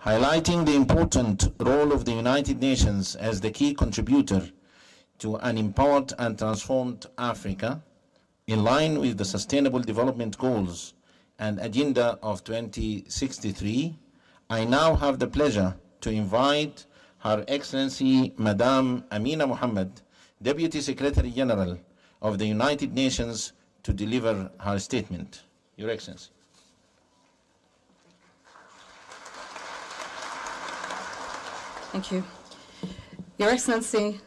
highlighting the important role of the United Nations as the key contributor to an empowered and transformed Africa in line with the Sustainable Development Goals and Agenda of 2063, I now have the pleasure to invite Her Excellency Madame Amina Mohammed, Deputy Secretary General of the United Nations, to deliver her statement. Your Excellency. Thank you. Your Excellency,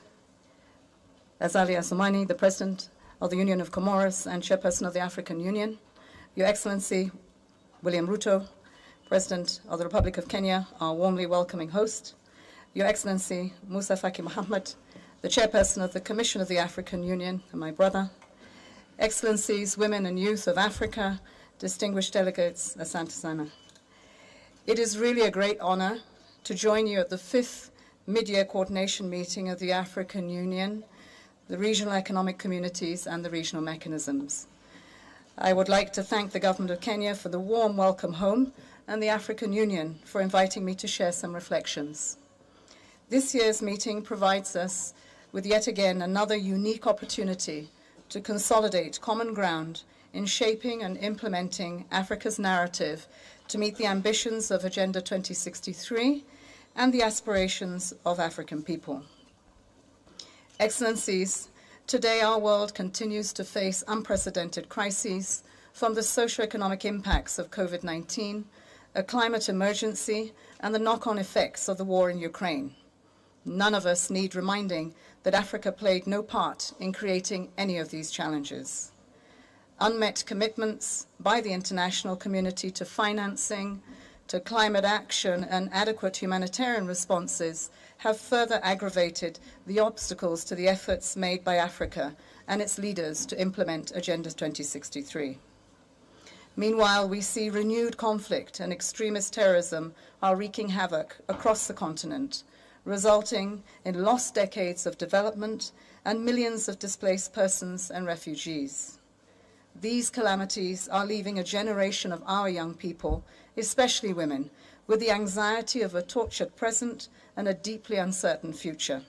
Azali Assoumani, the President of the Union of Comoros and Chairperson of the African Union, Your Excellency William Ruto, President of the Republic of Kenya, our warmly welcoming host, Your Excellency Musa Faki Mohammed, the Chairperson of the Commission of the African Union, and my brother, Excellencies, women and youth of Africa, distinguished delegates, Asante Sana. It is really a great honor to join you at the 5th mid-year coordination meeting of the African Union, the regional economic communities, and the regional mechanisms. I would like to thank the Government of Kenya for the warm welcome home and the African Union for inviting me to share some reflections. This year's meeting provides us with yet again another unique opportunity to consolidate common ground in shaping and implementing Africa's narrative to meet the ambitions of Agenda 2063 and the aspirations of African people. Excellencies, today our world continues to face unprecedented crises, from the socio-economic impacts of COVID-19, a climate emergency, and the knock-on effects of the war in Ukraine. None of us need reminding that Africa played no part in creating any of these challenges. Unmet commitments by the international community to financing, to climate action, and adequate humanitarian responses have further aggravated the obstacles to the efforts made by Africa and its leaders to implement Agenda 2063. Meanwhile, we see renewed conflict and extremist terrorism are wreaking havoc across the continent, resulting in lost decades of development and millions of displaced persons and refugees. These calamities are leaving a generation of our young people, especially women, with the anxiety of a tortured present and a deeply uncertain future.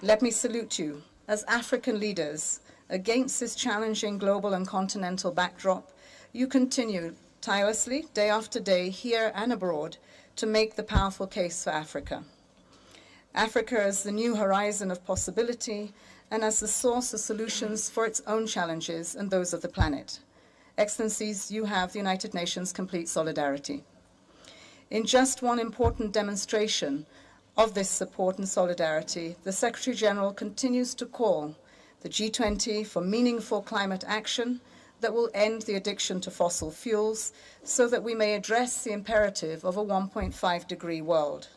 Let me salute you as African leaders. Against this challenging global and continental backdrop, you continue tirelessly, day after day, here and abroad, to make the powerful case for Africa. Africa as the new horizon of possibility and as the source of solutions for its own challenges and those of the planet. Excellencies, you have the United Nations' complete solidarity. In just one important demonstration of this support and solidarity, the Secretary General continues to call the G20 for meaningful climate action that will end the addiction to fossil fuels so that we may address the imperative of a 1.5-degree world.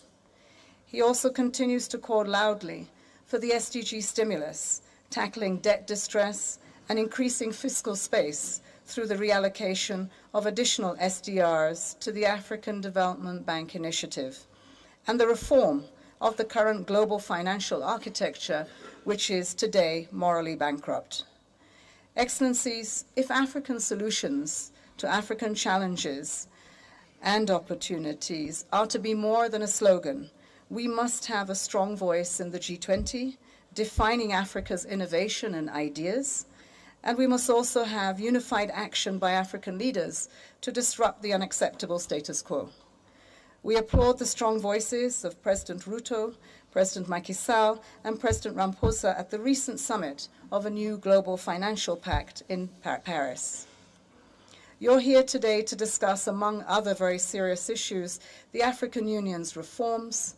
He also continues to call loudly for the SDG stimulus, tackling debt distress and increasing fiscal space through the reallocation of additional SDRs to the African Development Bank Initiative, and the reform of the current global financial architecture, which is today morally bankrupt. Excellencies, if African solutions to African challenges and opportunities are to be more than a slogan, we must have a strong voice in the G20, defining Africa's innovation and ideas, and we must also have unified action by African leaders to disrupt the unacceptable status quo. We applaud the strong voices of President Ruto, President Macky Sall, and President Ramaphosa at the recent summit of a new global financial pact in Paris. You're here today to discuss, among other very serious issues, the African Union's reforms,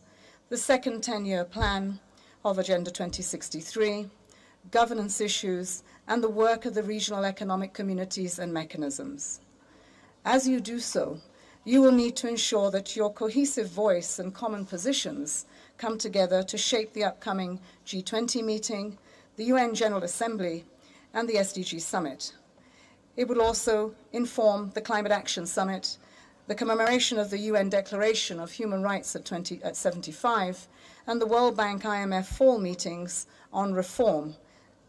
the second 10-year plan of Agenda 2063, governance issues, and the work of the regional economic communities and mechanisms. As you do so, you will need to ensure that your cohesive voice and common positions come together to shape the upcoming G20 meeting, the UN General Assembly, and the SDG Summit. It will also inform the Climate Action Summit, the commemoration of the UN Declaration of Human Rights at 75, and the World Bank IMF fall meetings on reform,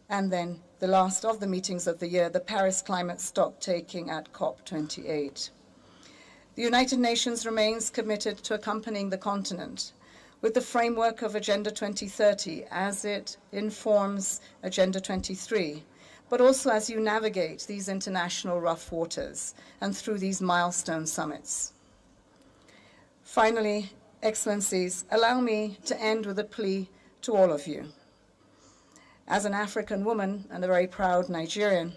and then the last of the meetings of the year, the Paris Climate Stocktaking at COP28. The United Nations remains committed to accompanying the continent with the framework of Agenda 2030 as it informs Agenda 23, but also as you navigate these international rough waters and through these milestone summits. Finally, Excellencies, allow me to end with a plea to all of you. As an African woman and a very proud Nigerian,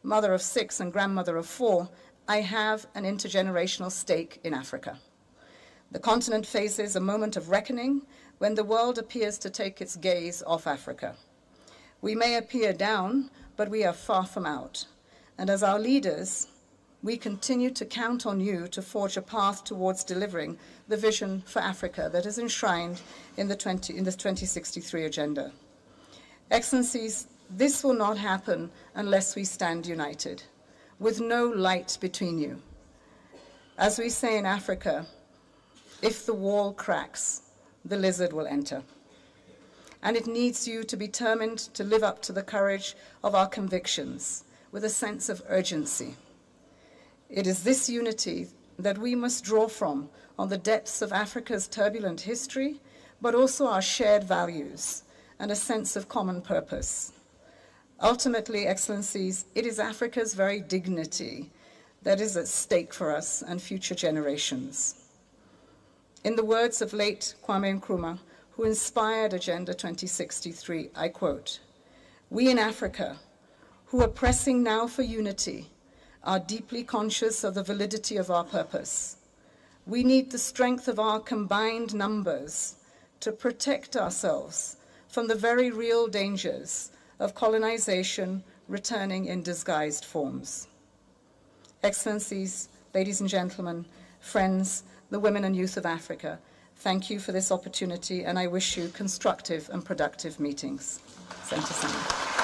mother of 6 and grandmother of 4, I have an intergenerational stake in Africa. The continent faces a moment of reckoning when the world appears to take its gaze off Africa. We may appear down, but we are far from out. And as our leaders, we continue to count on you to forge a path towards delivering the vision for Africa that is enshrined in the 2063 agenda. Excellencies, this will not happen unless we stand united, with no light between you. As we say in Africa, if the wall cracks, the lizard will enter. And it needs you to be determined to live up to the courage of our convictions with a sense of urgency. It is this unity that we must draw from on the depths of Africa's turbulent history, but also our shared values and a sense of common purpose. Ultimately, Excellencies, it is Africa's very dignity that is at stake for us and future generations. In the words of late Kwame Nkrumah, who inspired Agenda 2063, I quote, "We in Africa, who are pressing now for unity, are deeply conscious of the validity of our purpose. We need the strength of our combined numbers to protect ourselves from the very real dangers of colonization returning in disguised forms." Excellencies, ladies and gentlemen, friends, the women and youth of Africa, thank you for this opportunity, and I wish you constructive and productive meetings. Sente Sana.